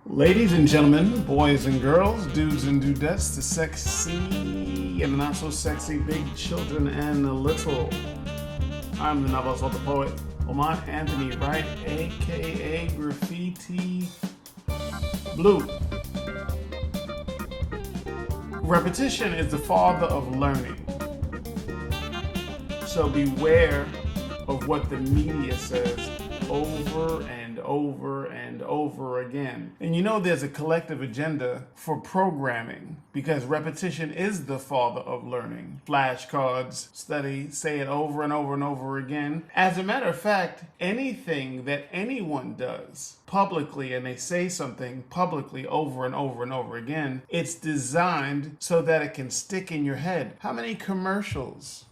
Ladies and gentlemen, boys and girls, dudes and dudettes, the sexy and not so sexy big children and the little. I'm the novelist, the poet, Omar Anthony Wright, aka Graffiti Blue. Repetition is the father of learning. So beware of what the media says over and over and over again. And you know there's a collective agenda for programming because repetition is the father of learning. Flashcards, study, say it over and over and over again. As a matter of fact, anything that anyone does publicly and they say something publicly over and over and over again, it's designed so that it can stick in your head. How many commercial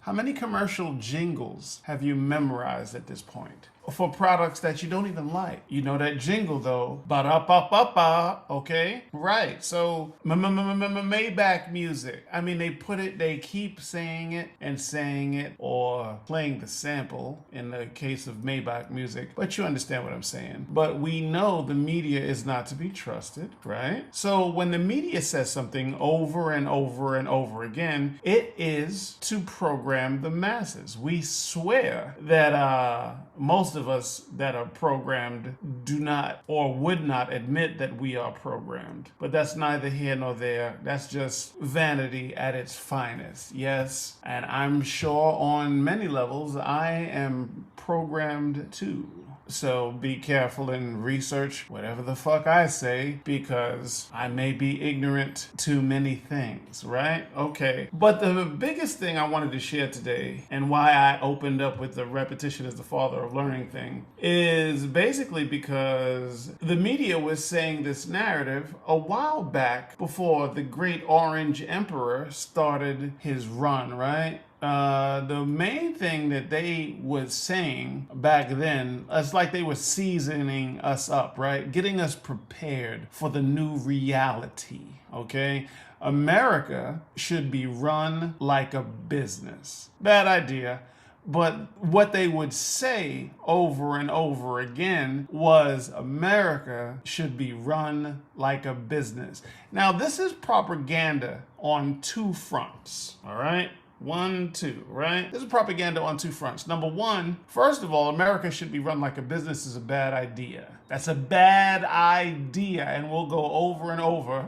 jingles have you memorized at this point? For products that you don't even like. You know that jingle though, ba-da-ba-ba-ba, okay? Right, so Maybach music. I mean, they keep saying it or playing the sample in the case of Maybach music, but you understand what I'm saying. But we know the media is not to be trusted, right? So when the media says something over and over and over again, it is to program the masses. We swear that most of us that are programmed do not or would not admit that we are programmed. But that's neither here nor there. That's just vanity at its finest. Yes, and I'm sure on many levels I am programmed too. So be careful and research whatever the fuck I say because I may be ignorant to many things, right? Okay. But the biggest thing I wanted to share today and why I opened up with the repetition is the father of learning thing is basically because the media was saying this narrative a while back before the great Orange Emperor started his run, right? The main thing that they was saying back then, it's like they were seasoning us up, right? Getting us prepared for the new reality, okay? America should be run like a business. Bad idea. But what they would say over and over again was America should be run like a business. Now, this is propaganda on two fronts, all right? 1, 2, right? This is propaganda on two fronts. Number one, first of all, America should be run like a business is a bad idea. That's a bad idea, and we'll go over and over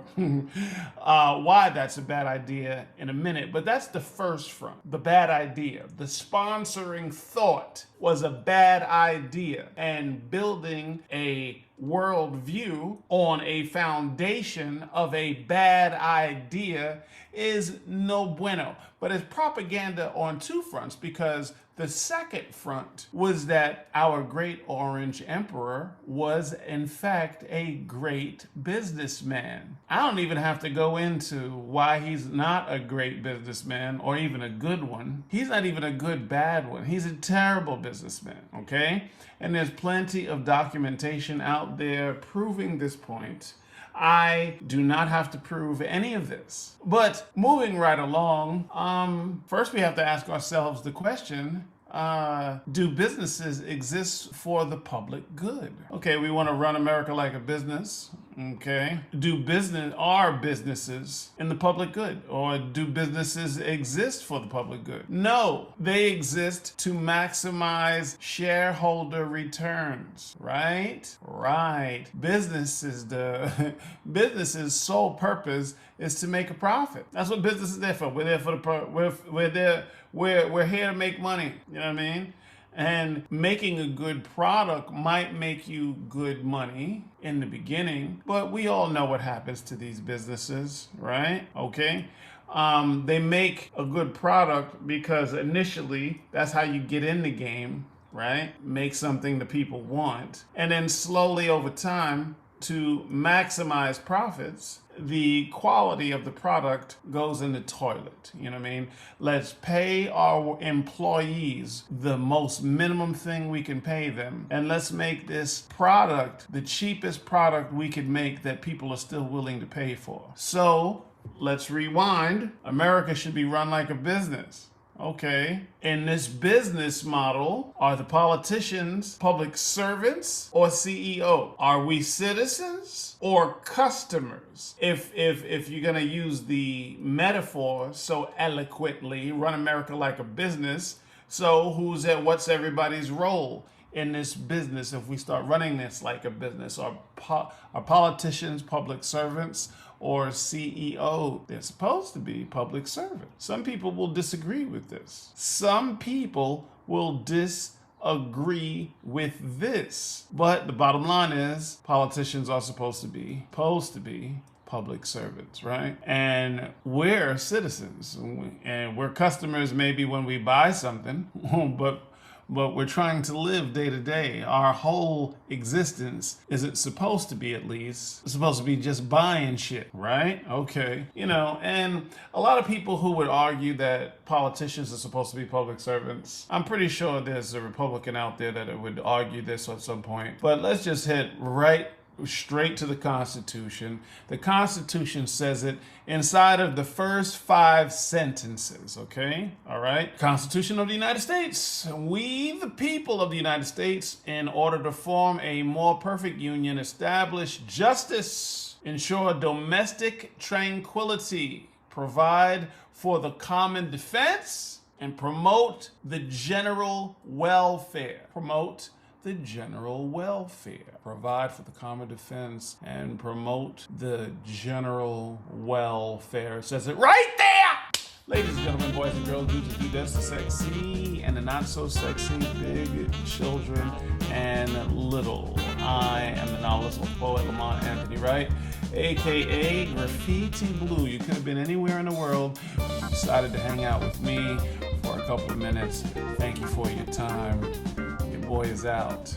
why that's a bad idea in a minute. But that's the first front, the bad idea. The sponsoring thought was a bad idea, and building a worldview on a foundation of a bad idea is no bueno. But it's propaganda on two fronts because the second front was that our great Orange Emperor was, in fact, a great businessman. I don't even have to go into why he's not a great businessman or even a good one. He's not even a good bad one. He's a terrible businessman, okay? And there's plenty of documentation out there proving this point. I do not have to prove any of this. But moving right along, first we have to ask ourselves the question, do businesses exist for the public good? Okay, we want to run America like a business. Okay. Are businesses in the public good? Or do businesses exist for the public good? No, they exist to maximize shareholder returns, right? Right. Businesses sole purpose is to make a profit. That's what business is there for. We're there for we're here to make money. You know what I mean? And making a good product might make you good money in the beginning, but we all know what happens to these businesses, right? Okay. They make a good product because initially that's how you get in the game, right? Make something the people want. And then slowly over time, to maximize profits, the quality of the product goes in the toilet. You know what I mean? Let's pay our employees the most minimum thing we can pay them. And let's make this product the cheapest product we could make that people are still willing to pay for. So let's rewind. America should be run like a business. Okay. In this business model, are the politicians public servants or CEO? Are we citizens or customers? If you're gonna use the metaphor so eloquently, run America like a business, so what's everybody's role in this business if we start running this like a business? Are politicians public servants or CEO? They're supposed to be public servants. Some people will disagree with this. Some people will disagree with this. But the bottom line is politicians are supposed to be public servants, right? And we're citizens and we're customers maybe when we buy something, but we're trying to live day to day. Our whole existence isn't supposed to be, at least, it's supposed to be just buying shit, right? Okay. And a lot of people who would argue that politicians are supposed to be public servants, I'm pretty sure there's a Republican out there that would argue this at some point. But let's just hit right straight to the Constitution. The Constitution says it inside of the first 5 sentences, okay? All right? Constitution of the United States. We, the people of the United States, in order to form a more perfect union, establish justice, ensure domestic tranquility, provide for the common defense, and promote the general welfare. Promote the general welfare. Provide for the common defense and promote the general welfare. It says it right there! Ladies and gentlemen, boys and girls, dudes and dudettes, the sexy and the not so sexy, big children and little. I am the novelist and poet Lamont Anthony Wright, aka Graffiti Blue. You could have been anywhere in the world. You decided to hang out with me for a couple of minutes. Thank you for your time. Your boy is out.